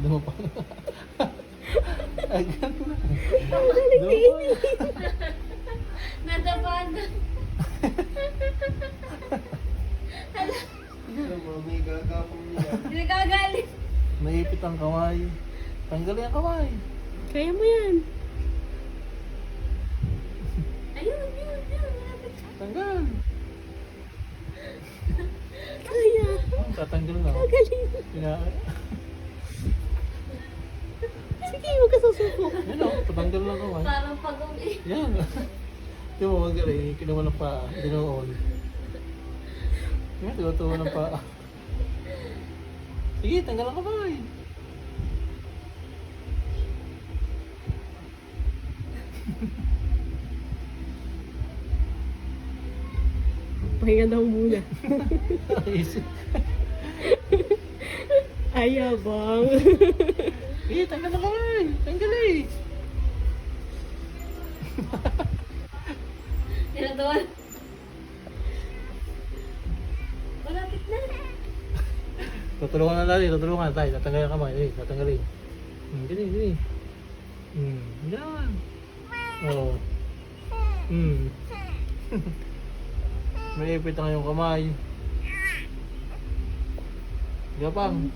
Doon pa. Agad na. Nadapag. May gagapang niya. Nagagalit. Naipit ang kamay. Tanggalin ang kamay. Kaya mo yan. Ayun, yun, yun. Malapit. Tanggal. Kaya. Tatanggal na. Galing. Sige, huwag ka susubok. Yan o, tatanggal na ang kamay. Parang pag-umi. Yan. Di mo magaling, kinuha ng paa, dinoon. Yan, tinutuwa ng paa. Sige, tanggal ang kamay. Pahinga daw muna. Isip. Ayabang. Sige, tanggal ang kamay. Tanggal eh. Tinatuan. Malapit na. Tutulungan na natin, tutulungan tayo. Tatanggalin ang kamay. Eh, tatanggalin. Gini, gini. Yan. Oo. May ipit na yung kamay. Gapang.